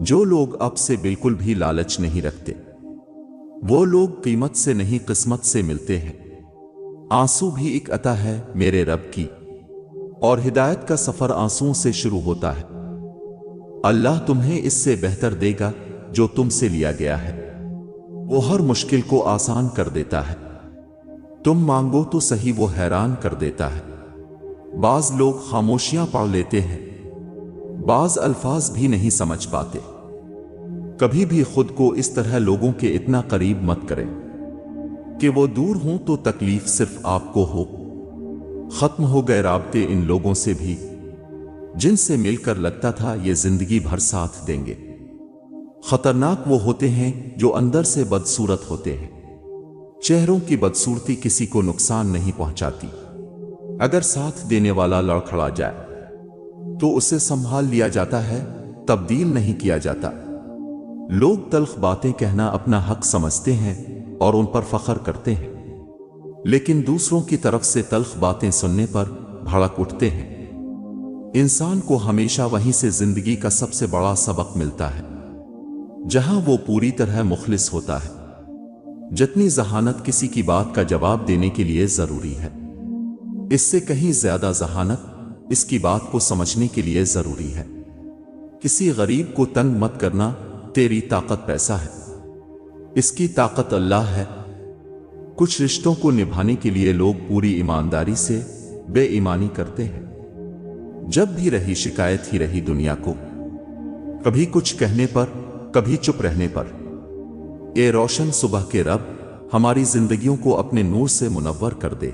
جو لوگ اب سے بالکل بھی لالچ نہیں رکھتے، وہ لوگ قیمت سے نہیں قسمت سے ملتے ہیں۔ آنسو بھی ایک عطا ہے میرے رب کی، اور ہدایت کا سفر آنسوؤں سے شروع ہوتا ہے۔ اللہ تمہیں اس سے بہتر دے گا جو تم سے لیا گیا ہے۔ وہ ہر مشکل کو آسان کر دیتا ہے۔ تم مانگو تو صحیح، وہ حیران کر دیتا ہے۔ بعض لوگ خاموشیاں پڑھ لیتے ہیں، بعض الفاظ بھی نہیں سمجھ پاتے۔ کبھی بھی خود کو اس طرح لوگوں کے اتنا قریب مت کریں کہ وہ دور ہوں تو تکلیف صرف آپ کو ہو۔ ختم ہو گئے رابطے ان لوگوں سے بھی جن سے مل کر لگتا تھا یہ زندگی بھر ساتھ دیں گے۔ خطرناک وہ ہوتے ہیں جو اندر سے بدصورت ہوتے ہیں۔ چہروں کی بدصورتی کسی کو نقصان نہیں پہنچاتی۔ اگر ساتھ دینے والا لڑکھڑا جائے تو اسے سنبھال لیا جاتا ہے، تبدیل نہیں کیا جاتا۔ لوگ تلخ باتیں کہنا اپنا حق سمجھتے ہیں اور ان پر فخر کرتے ہیں، لیکن دوسروں کی طرف سے تلخ باتیں سننے پر بھڑک اٹھتے ہیں۔ انسان کو ہمیشہ وہیں سے زندگی کا سب سے بڑا سبق ملتا ہے جہاں وہ پوری طرح مخلص ہوتا ہے۔ جتنی ذہانت کسی کی بات کا جواب دینے کے لیے ضروری ہے، اس سے کہیں زیادہ ذہانت اس کی بات کو سمجھنے کے لیے ضروری ہے۔ کسی غریب کو تنگ مت کرنا، تیری طاقت پیسہ ہے، اس کی طاقت اللہ ہے۔ کچھ رشتوں کو نبھانے کے لیے لوگ پوری ایمانداری سے بے ایمانی کرتے ہیں۔ جب بھی رہی شکایت ہی رہی دنیا کو، کبھی کچھ کہنے پر، کبھی چپ رہنے پر۔ اے روشن صبح کے رب، ہماری زندگیوں کو اپنے نور سے منور کر دے۔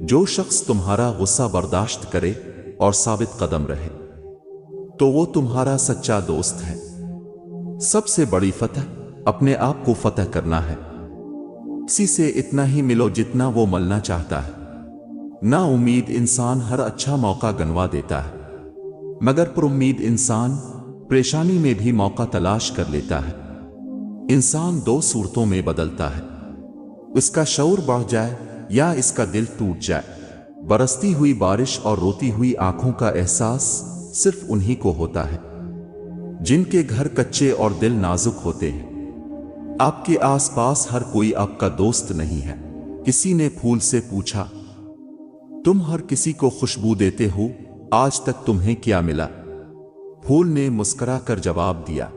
جو شخص تمہارا غصہ برداشت کرے اور ثابت قدم رہے تو وہ تمہارا سچا دوست ہے۔ سب سے بڑی فتح اپنے آپ کو فتح کرنا ہے۔ کسی سے اتنا ہی ملو جتنا وہ ملنا چاہتا ہے۔ نا امید انسان ہر اچھا موقع گنوا دیتا ہے، مگر پر امید انسان پریشانی میں بھی موقع تلاش کر لیتا ہے۔ انسان دو صورتوں میں بدلتا ہے، اس کا شعور بڑھ جائے یا اس کا دل ٹوٹ جائے۔ برستی ہوئی بارش اور روتی ہوئی آنکھوں کا احساس صرف انہی کو ہوتا ہے جن کے گھر کچے اور دل نازک ہوتے ہیں۔ آپ کے آس پاس ہر کوئی آپ کا دوست نہیں ہے۔ کسی نے پھول سے پوچھا، تم ہر کسی کو خوشبو دیتے ہو، آج تک تمہیں کیا ملا؟ پھول نے مسکرا کر جواب دیا،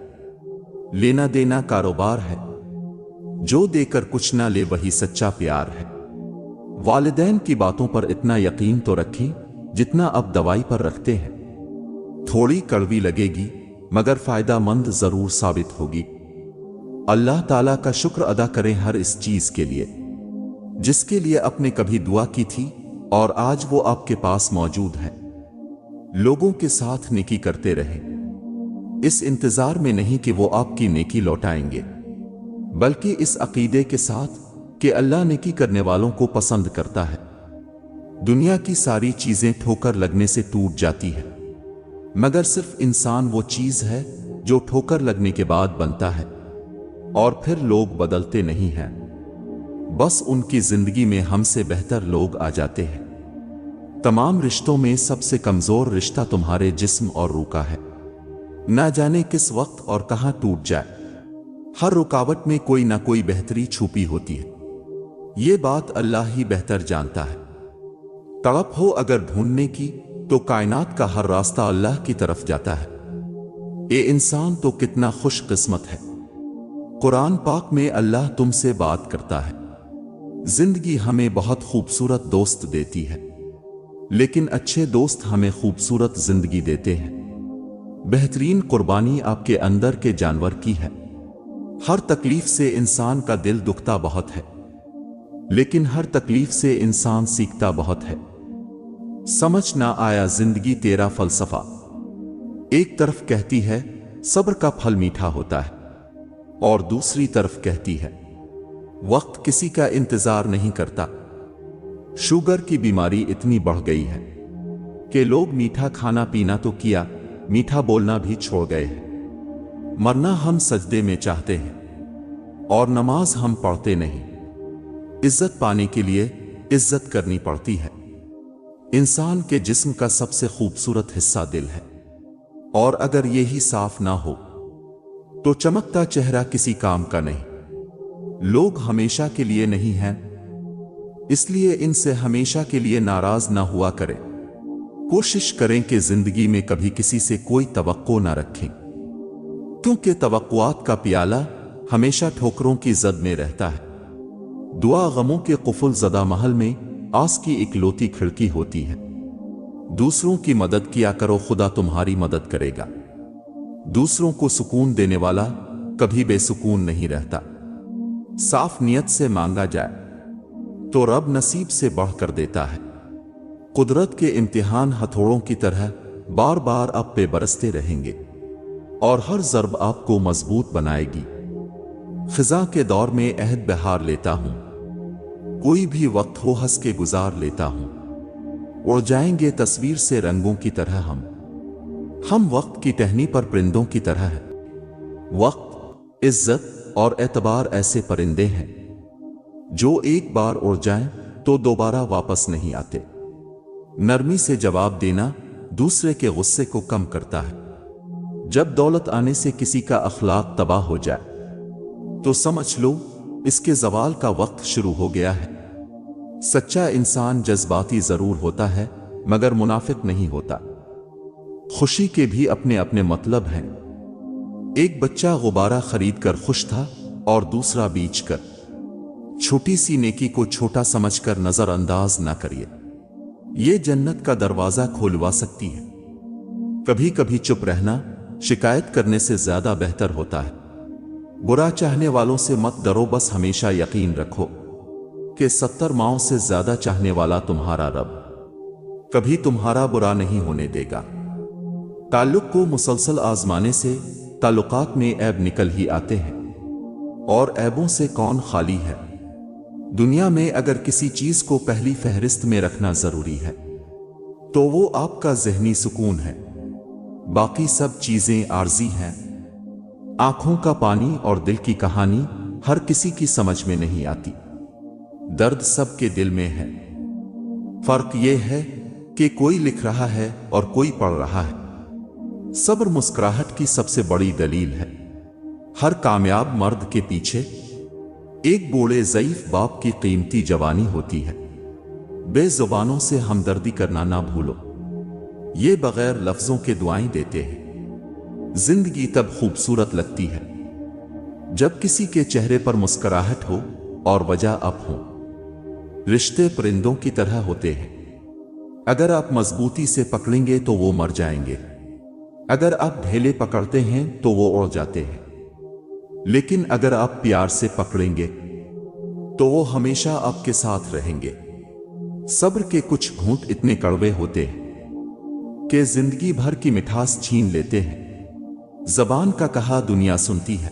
لینا دینا کاروبار ہے، جو دے کر کچھ نہ لے وہی سچا پیار ہے۔ والدین کی باتوں پر اتنا یقین تو رکھیں جتنا اب دوائی پر رکھتے ہیں۔ تھوڑی کڑوی لگے گی مگر فائدہ مند ضرور ثابت ہوگی۔ اللہ تعالیٰ کا شکر ادا کریں ہر اس چیز کے لیے جس کے لیے آپ نے کبھی دعا کی تھی اور آج وہ آپ کے پاس موجود ہے۔ لوگوں کے ساتھ نیکی کرتے رہیں، اس انتظار میں نہیں کہ وہ آپ کی نیکی لوٹائیں گے، بلکہ اس عقیدے کے ساتھ کہ اللہ نیکی کرنے والوں کو پسند کرتا ہے۔ دنیا کی ساری چیزیں ٹھوکر لگنے سے ٹوٹ جاتی ہیں، مگر صرف انسان وہ چیز ہے جو ٹھوکر لگنے کے بعد بنتا ہے، اور پھر لوگ بدلتے نہیں ہیں، بس ان کی زندگی میں ہم سے بہتر لوگ آ جاتے ہیں۔ تمام رشتوں میں سب سے کمزور رشتہ تمہارے جسم اور روح کا ہے۔ نہ جانے کس وقت اور کہاں ٹوٹ جائے۔ ہر رکاوٹ میں کوئی نہ کوئی بہتری چھپی ہوتی ہے، یہ بات اللہ ہی بہتر جانتا ہے۔ تڑپ ہو اگر ڈھونڈنے کی تو کائنات کا ہر راستہ اللہ کی طرف جاتا ہے۔ اے انسان تو کتنا خوش قسمت ہے، قرآن پاک میں اللہ تم سے بات کرتا ہے۔ زندگی ہمیں بہت خوبصورت دوست دیتی ہے، لیکن اچھے دوست ہمیں خوبصورت زندگی دیتے ہیں۔ بہترین قربانی آپ کے اندر کے جانور کی ہے۔ ہر تکلیف سے انسان کا دل دکھتا بہت ہے، لیکن ہر تکلیف سے انسان سیکھتا بہت ہے۔ سمجھ نہ آیا زندگی تیرا فلسفہ، ایک طرف کہتی ہے صبر کا پھل میٹھا ہوتا ہے، اور دوسری طرف کہتی ہے وقت کسی کا انتظار نہیں کرتا۔ شوگر کی بیماری اتنی بڑھ گئی ہے کہ لوگ میٹھا کھانا پینا تو کیا، میٹھا بولنا بھی چھوڑ گئے ہیں۔ مرنا ہم سجدے میں چاہتے ہیں اور نماز ہم پڑھتے نہیں۔ عزت پانے کے لیے عزت کرنی پڑتی ہے۔ انسان کے جسم کا سب سے خوبصورت حصہ دل ہے، اور اگر یہی صاف نہ ہو तो चमकता चेहरा किसी काम का नहीं। लोग हमेशा के लिए नहीं हैं, इसलिए इनसे हमेशा के लिए नाराज ना हुआ करें। कोशिश करें कि जिंदगी में कभी किसी से कोई तवक्को ना रखें, क्योंकि तवक्कुआत का प्याला हमेशा ठोकरों की जद में रहता है। दुआ गमों के कुफुल ज़दा महल में आस की इकलौती खिड़की होती है। दूसरों की मदद किया करो, खुदा तुम्हारी मदद करेगा। दूसरों को सुकून देने वाला कभी बेसुकून नहीं रहता। साफ नियत से मांगा जाए तो रब नसीब से बढ़कर देता है। कुदरत के इम्तिहान हथौड़ों की तरह बार बार आप पे बरसते रहेंगे और हर ज़रब आपको मजबूत बनाएगी। खिज़ा के दौर में अहद बहार लेता हूं, कोई भी वक्त हो हंस के गुजार लेता हूं। उड़ जाएंगे तस्वीर से रंगों की तरह हम वक्त की टहनी पर परिंदों की तरह है। वक्त, इज्जत और एतबार ऐसे परिंदे हैं जो एक बार उड़ जाएं तो दोबारा वापस नहीं आते। नरमी से जवाब देना दूसरे के गुस्से को कम करता है। जब दौलत आने से किसी का अखलाक तबाह हो जाए तो समझ लो इसके ज़वाल का वक्त शुरू हो गया है। सच्चा इंसान जज्बाती जरूर होता है मगर मुनाफिक नहीं होता। खुशी के भी अपने अपने मतलब हैं। एक बच्चा गुब्बारा खरीद कर खुश था और दूसरा बीच कर। छोटी सी नेकी को छोटा समझकर नजरअंदाज ना करिए, ये जन्नत का दरवाजा खोलवा सकती है। कभी कभी चुप रहना शिकायत करने से ज्यादा बेहतर होता है। बुरा चाहने वालों से मत डरो, बस हमेशा यकीन रखो कि 70 माओं से ज्यादा चाहने वाला तुम्हारा रब कभी तुम्हारा बुरा नहीं होने देगा। ताल्लुक को मुसलसल आजमाने से ताल्लुकात में ऐब निकल ही आते हैं, और ऐबों से कौन खाली है। दुनिया में अगर किसी चीज को पहली फहरिस्त में रखना जरूरी है तो वो आपका ज़हनी सुकून है। बाकी सब चीजें आर्जी हैं। आंखों का पानी और दिल की कहानी हर किसी की समझ में नहीं आती। दर्द सबके दिल में है, फर्क ये है कि कोई लिख रहा है और कोई पढ़ रहा है। सब्र मुस्कुराहट की सबसे बड़ी दलील है। हर कामयाब मर्द के पीछे एक बूढ़े ज़ईफ बाप की कीमती जवानी होती है। बेजुबानों से हमदर्दी करना ना भूलो, ये बगैर लफ्जों के दुआएं देते हैं। जिंदगी तब खूबसूरत लगती है जब किसी के चेहरे पर मुस्कुराहट हो और वजह अप हो। रिश्ते परिंदों की तरह होते हैं, अगर आप मजबूती से पकड़ेंगे तो वो मर जाएंगे, अगर आप ढेले पकड़ते हैं तो वो उड़ जाते हैं, लेकिन अगर आप प्यार से पकड़ेंगे तो वो हमेशा आपके साथ रहेंगे। सब्र के कुछ घूंट इतने कड़वे होते हैं कि जिंदगी भर की मिठास छीन लेते हैं। जबान का कहा दुनिया सुनती है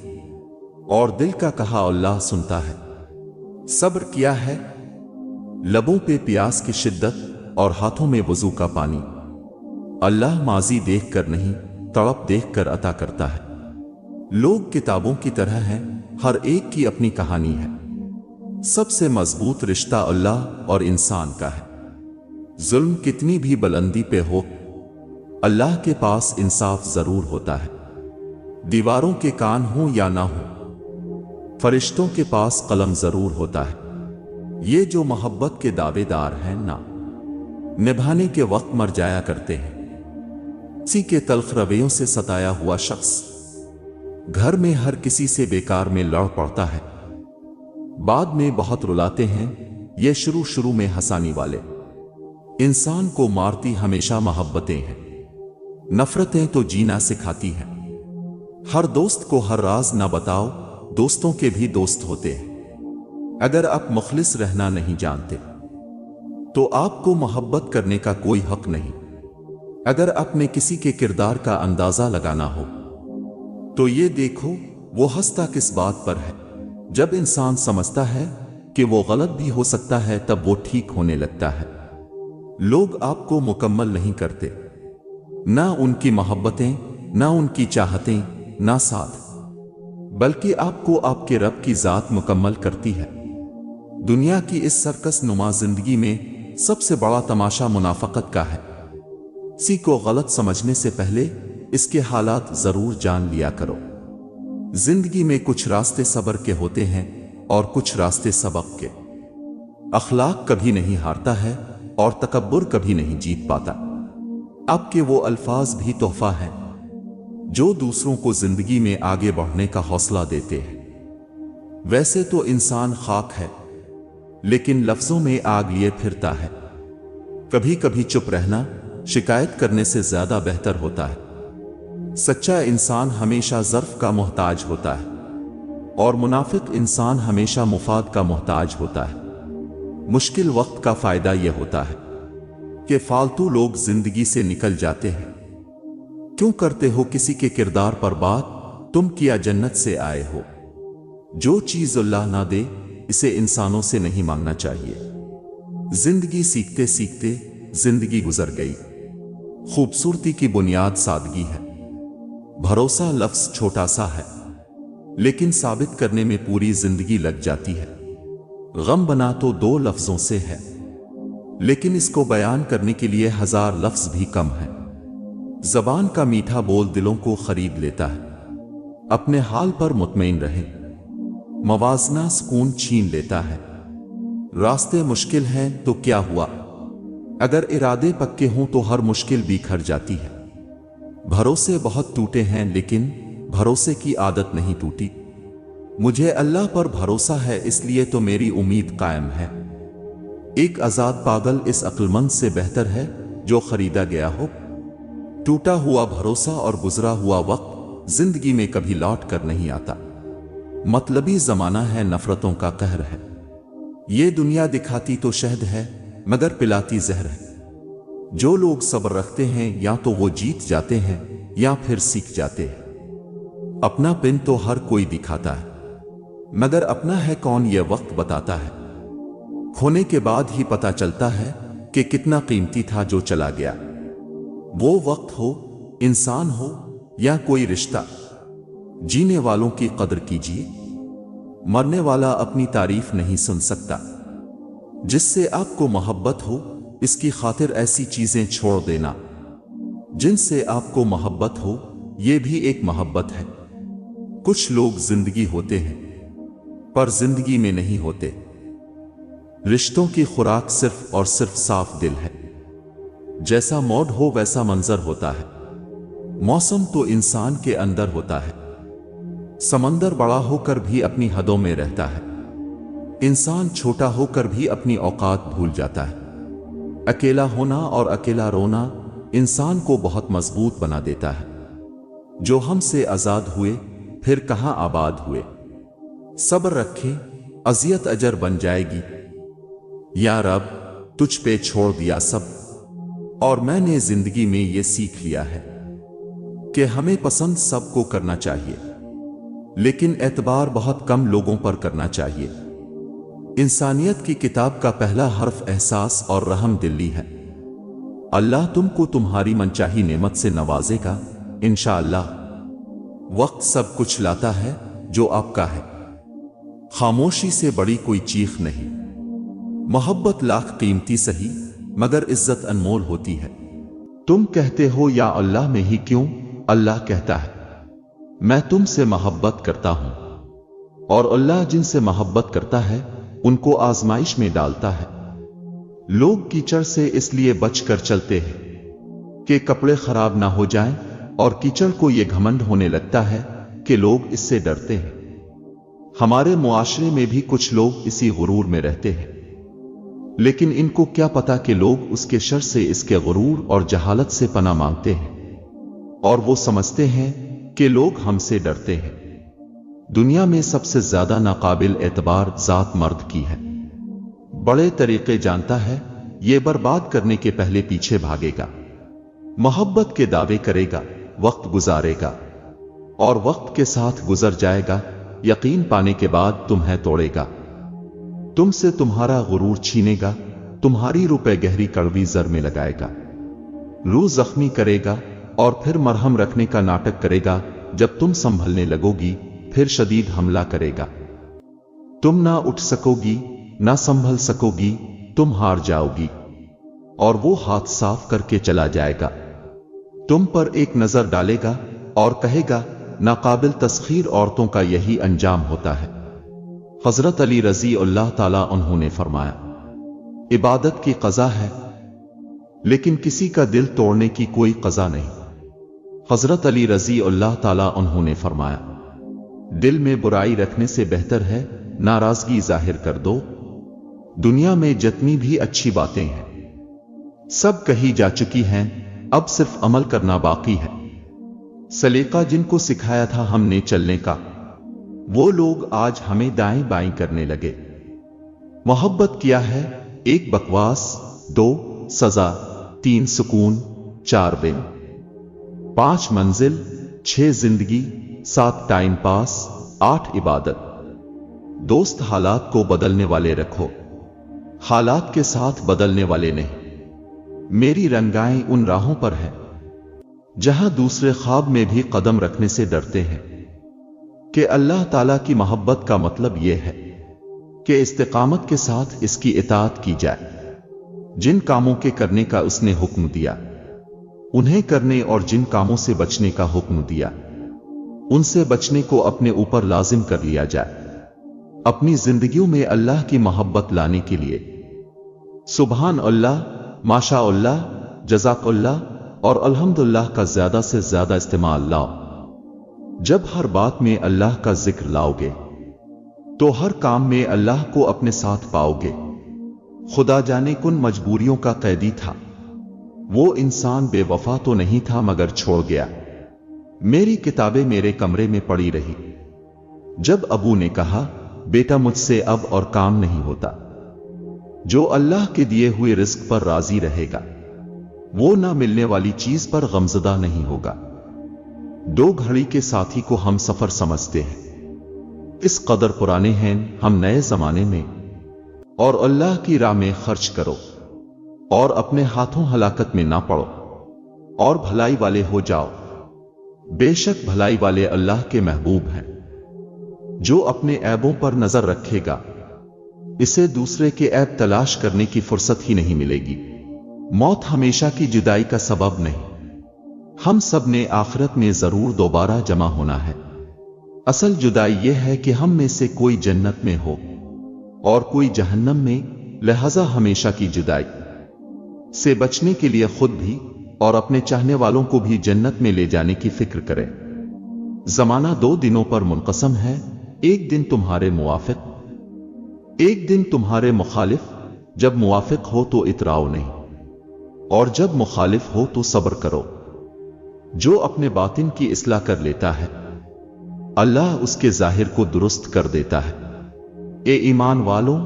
और दिल का कहा अल्लाह सुनता है। सब्र किया है लबों पे प्यास की शिद्दत और हाथों में वजू का पानी। अल्लाह माजी देख कर नहीं तड़प देख कर अता करता है। लोग किताबों की तरह हैं, हर एक की अपनी कहानी है। सबसे मजबूत रिश्ता अल्लाह और इंसान का है। जुल्म कितनी भी बुलंदी पे हो, अल्लाह के पास इंसाफ जरूर होता है। दीवारों के कान हो या ना हो, फरिश्तों के पास कलम जरूर होता है। ये जो मोहब्बत के दावेदार हैं ना, निभाने के वक्त मर जाया करते हैं। किसी के तल्ख रवैयों से सताया हुआ शख्स घर में हर किसी से बेकार में लड़ पड़ता है, बाद में बहुत रुलाते हैं। ये शुरू में हंसाने वाले इंसान को मारती हमेशा मोहब्बतें हैं। नफरतें तो जीना सिखाती हैं। हर दोस्त को हर राज ना बताओ, दोस्तों के भी दोस्त होते हैं। अगर आप मुखलिस रहना नहीं जानते तो आपको मोहब्बत करने का कोई हक नहीं। अगर अपने किसी के किरदार का अंदाजा लगाना हो तो ये देखो वो हंसता किस बात पर है। जब इंसान समझता है कि वो गलत भी हो सकता है तब वो ठीक होने लगता है। लोग आपको मुकम्मल नहीं करते, ना उनकी मोहब्बतें, ना उनकी चाहतें, ना साथ, बल्कि आपको आपके रब की जात मुकम्मल करती है। दुनिया की इस सर्कस नुमा जिंदगी में सबसे बड़ा तमाशा मुनाफकत का है। किसी को गलत समझने से पहले इसके हालात जरूर जान लिया करो। जिंदगी में कुछ रास्ते सब्र के होते हैं और कुछ रास्ते सबक के। अखलाक कभी नहीं हारता है और तकब्बुर कभी नहीं जीत पाता। आपके वो अल्फाज भी तोहफा हैं जो दूसरों को जिंदगी में आगे बढ़ने का हौसला देते हैं। वैसे तो इंसान खाक है, लेकिन लफ्जों में आग लिए फिरता है। कभी कभी चुप रहना शिकायत करने से ज्यादा बेहतर होता है। सच्चा इंसान हमेशा ज़र्फ का मोहताज होता है और मुनाफिक इंसान हमेशा मुफाद का मोहताज होता है। मुश्किल वक्त का फायदा यह होता है कि फालतू लोग जिंदगी से निकल जाते हैं। क्यों करते हो किसी के किरदार पर बात, तुम किया जन्नत से आए हो। जो चीज अल्लाह ना दे इसे इंसानों से नहीं मांगना चाहिए। जिंदगी सीखते सीखते जिंदगी गुजर गई। खूबसूरती की बुनियाद सादगी है। भरोसा लफ्ज छोटा सा है, लेकिन साबित करने में पूरी जिंदगी लग जाती है। गम बना तो 2 लफ्जों से है, लेकिन इसको बयान करने के लिए 1000 लफ्ज भी कम है। जबान का मीठा बोल दिलों को खरीद लेता है। अपने हाल पर मुतमईन रहे, मवाजना सुकून छीन लेता है। रास्ते मुश्किल हैं तो क्या हुआ, अगर इरादे पक्के हों तो हर मुश्किल बिखर जाती है। भरोसे बहुत टूटे हैं, लेकिन भरोसे की आदत नहीं टूटी। मुझे अल्लाह पर भरोसा है, इसलिए तो मेरी उम्मीद कायम है। एक आजाद पागल इस अक्लमंद से बेहतर है जो खरीदा गया हो। टूटा हुआ भरोसा और गुजरा हुआ वक्त जिंदगी में कभी लौट कर नहीं आता। मतलबी जमाना है, नफरतों का कहर है। ये दुनिया दिखाती तो शहद है, मगर पिलाती जहर है। जो लोग सब्र रखते हैं या तो वो जीत जाते हैं या फिर सीख जाते हैं। अपना पिन तो हर कोई दिखाता है, मगर अपना है कौन ये वक्त बताता है। खोने के बाद ही पता चलता है कि कितना कीमती था जो चला गया। वो वक्त हो, इंसान हो या कोई रिश्ता, जीने वालों की कदर कीजिए। मरने वाला अपनी तारीफ नहीं सुन सकता। जिससे आपको मोहब्बत हो इसकी खातिर ऐसी चीजें छोड़ देना। जिनसे आपको मोहब्बत हो ये भी एक मोहब्बत है। कुछ लोग जिंदगी होते हैं पर जिंदगी में नहीं होते। रिश्तों की खुराक सिर्फ और सिर्फ साफ दिल है। जैसा मौड हो वैसा मंजर होता है। मौसम तो इंसान के अंदर होता है। समंदर बड़ा होकर भी अपनी हदों में रहता है। इंसान छोटा होकर भी अपनी औकात भूल जाता है। अकेला होना और अकेला रोना इंसान को बहुत मजबूत बना देता है। जो हमसे आजाद हुए फिर कहां आबाद हुए। सब्र रखें, अजियत अजर बन जाएगी। या रब, तुझ पे छोड़ दिया सब। और मैंने जिंदगी में ये सीख लिया है कि हमें पसंद सबको करना चाहिए, लेकिन एतबार बहुत कम लोगों पर करना चाहिए। इंसानियत की किताब का पहला हर्फ एहसास और रहम दिली है। अल्लाह तुमको तुम्हारी मनचाही नेमत से नवाजेगा इंशाअल्लाह। वक्त सब कुछ लाता है जो आपका है। खामोशी से बड़ी कोई चीख नहीं। मोहब्बत लाख कीमती सही, मगर इज्जत अनमोल होती है। तुम कहते हो या अल्लाह में ही क्यों, अल्लाह कहता है मैं तुमसे मोहब्बत करता हूं। और अल्लाह जिनसे मोहब्बत करता है उनको आजमाइश में डालता है। लोग कीचड़ से इसलिए बचकर चलते हैं कि कपड़े खराब ना हो जाएं, और कीचड़ को यह घमंड होने लगता है कि लोग इससे डरते हैं। हमारे मुआशरे में भी कुछ लोग इसी गुरूर में रहते हैं, लेकिन इनको क्या पता कि लोग उसके शर से, इसके गुरूर और जहालत से पनाह मांगते हैं। और वो समझते हैं कि लोग हमसे डरते हैं। दुनिया में सबसे ज्यादा नाकाबिल एतबार जात मर्द की है। बड़े तरीके जानता है, ये बर्बाद करने के पहले पीछे भागेगा। मोहब्बत के दावे करेगा, वक्त गुजारेगा और वक्त के साथ गुजर जाएगा। यकीन पाने के बाद तुम्हें तोड़ेगा, तुमसे तुम्हारा गुरूर छीनेगा, तुम्हारी रुपए गहरी कड़वी जर में लगाएगा। रूह जख्मी करेगा और फिर मरहम रखने का नाटक करेगा। जब तुम संभलने लगोगी फिर शदीद हमला करेगा। तुम ना उठ सकोगी, ना संभल सकोगी, तुम हार जाओगी और वो हाथ साफ करके चला जाएगा। तुम पर एक नजर डालेगा और कहेगा ناقابل تسخیر عورتوں کا یہی انجام ہوتا ہے۔ حضرت علی رضی اللہ تعالیٰ عنہ نے فرمایا، عبادت کی قضا ہے لیکن کسی کا دل توڑنے کی کوئی قضا نہیں۔ حضرت علی رضی اللہ تعالیٰ عنہ نے فرمایا، دل میں برائی رکھنے سے بہتر ہے ناراضگی ظاہر کر دو۔ دنیا میں جتنی بھی اچھی باتیں ہیں سب کہی جا چکی ہیں، اب صرف عمل کرنا باقی ہے۔ سلیقہ جن کو سکھایا تھا ہم نے چلنے کا، وہ لوگ آج ہمیں دائیں بائیں کرنے لگے۔ محبت کیا ہے؟ 1 بکواس، 2 سزا، 3 سکون، 4 بن، 5 منزل، 6 زندگی، 7 ٹائم پاس، 8 عبادت۔ دوست حالات کو بدلنے والے رکھو، حالات کے ساتھ بدلنے والے نہیں۔ میری رنگائیں ان راہوں پر ہے جہاں دوسرے خواب میں بھی قدم رکھنے سے ڈرتے ہیں کہ اللہ تعالیٰ کی محبت کا مطلب یہ ہے کہ استقامت کے ساتھ اس کی اطاعت کی جائے۔ جن کاموں کے کرنے کا اس نے حکم دیا انہیں کرنے، اور جن کاموں سے بچنے کا حکم دیا ان سے بچنے کو اپنے اوپر لازم کر لیا جائے۔ اپنی زندگیوں میں اللہ کی محبت لانے کے لیے سبحان اللہ، ماشاء اللہ، جزاک اللہ اور الحمدللہ کا زیادہ سے زیادہ استعمال لاؤ۔ جب ہر بات میں اللہ کا ذکر لاؤ گے تو ہر کام میں اللہ کو اپنے ساتھ پاؤ گے۔ خدا جانے کن مجبوریوں کا قیدی تھا، وہ انسان بے وفا تو نہیں تھا مگر چھوڑ گیا۔ میری کتابیں میرے کمرے میں پڑی رہی۔ جب ابو نے کہا، بیٹا مجھ سے اب اور کام نہیں ہوتا، جو اللہ کے دیے ہوئے رزق پر راضی رہے گا وہ نہ ملنے والی چیز پر غمزدہ نہیں ہوگا۔ 2 گھڑی کے ساتھی کو ہم سفر سمجھتے ہیں، اس قدر پرانے ہیں ہم نئے زمانے میں۔ اور اللہ کی راہ میں خرچ کرو اور اپنے ہاتھوں ہلاکت میں نہ پڑو، اور بھلائی والے ہو جاؤ، بے شک بھلائی والے اللہ کے محبوب ہیں۔ جو اپنے عیبوں پر نظر رکھے گا اسے دوسرے کے عیب تلاش کرنے کی فرصت ہی نہیں ملے گی۔ موت ہمیشہ کی جدائی کا سبب نہیں، ہم سب نے آخرت میں ضرور دوبارہ جمع ہونا ہے۔ اصل جدائی یہ ہے کہ ہم میں سے کوئی جنت میں ہو اور کوئی جہنم میں، لہذا ہمیشہ کی جدائی سے بچنے کے لیے خود بھی اور اپنے چاہنے والوں کو بھی جنت میں لے جانے کی فکر کریں۔ زمانہ 2 دنوں پر منقسم ہے، ایک دن تمہارے موافق، ایک دن تمہارے مخالف۔ جب موافق ہو تو اتراؤ نہیں، اور جب مخالف ہو تو صبر کرو۔ جو اپنے باطن کی اصلاح کر لیتا ہے اللہ اس کے ظاہر کو درست کر دیتا ہے۔ اے ایمان والوں،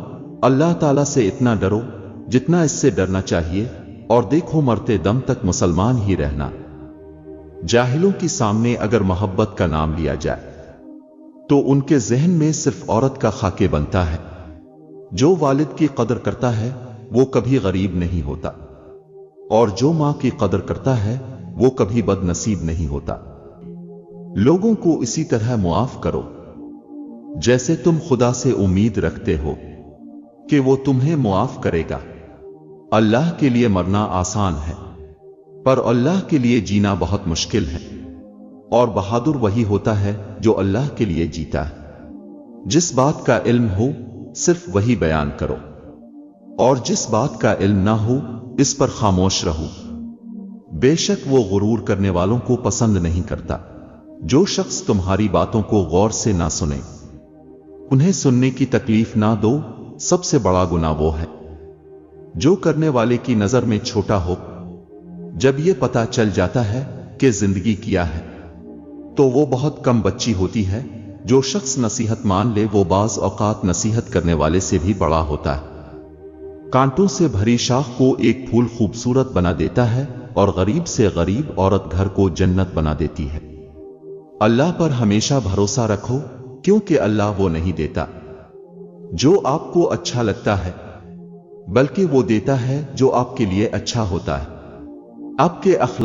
اللہ تعالیٰ سے اتنا ڈرو جتنا اس سے ڈرنا چاہیے، اور دیکھو مرتے دم تک مسلمان ہی رہنا۔ جاہلوں کے سامنے اگر محبت کا نام لیا جائے تو ان کے ذہن میں صرف عورت کا خاکے بنتا ہے۔ جو والد کی قدر کرتا ہے وہ کبھی غریب نہیں ہوتا، اور جو ماں کی قدر کرتا ہے وہ کبھی بد نصیب نہیں ہوتا۔ لوگوں کو اسی طرح معاف کرو جیسے تم خدا سے امید رکھتے ہو کہ وہ تمہیں معاف کرے گا۔ اللہ کے لیے مرنا آسان ہے، پر اللہ کے لیے جینا بہت مشکل ہے، اور بہادر وہی ہوتا ہے جو اللہ کے لیے جیتا ہے۔ جس بات کا علم ہو صرف وہی بیان کرو، اور جس بات کا علم نہ ہو اس پر خاموش رہو۔ بے شک وہ غرور کرنے والوں کو پسند نہیں کرتا۔ جو شخص تمہاری باتوں کو غور سے نہ سنے، انہیں سننے کی تکلیف نہ دو، سب سے بڑا گناہ وہ ہے جو کرنے والے کی نظر میں چھوٹا ہو۔ جب یہ پتہ چل جاتا ہے کہ زندگی کیا ہے تو وہ بہت کم بچی ہوتی ہے۔ جو شخص نصیحت مان لے وہ بعض اوقات نصیحت کرنے والے سے بھی بڑا ہوتا ہے۔ کانٹوں سے بھری شاخ کو ایک پھول خوبصورت بنا دیتا ہے، اور غریب سے غریب عورت گھر کو جنت بنا دیتی ہے۔ اللہ پر ہمیشہ بھروسہ رکھو، کیونکہ اللہ وہ نہیں دیتا جو آپ کو اچھا لگتا ہے، بلکہ وہ دیتا ہے جو آپ کے لیے اچھا ہوتا ہے۔ آپ کے اخلاق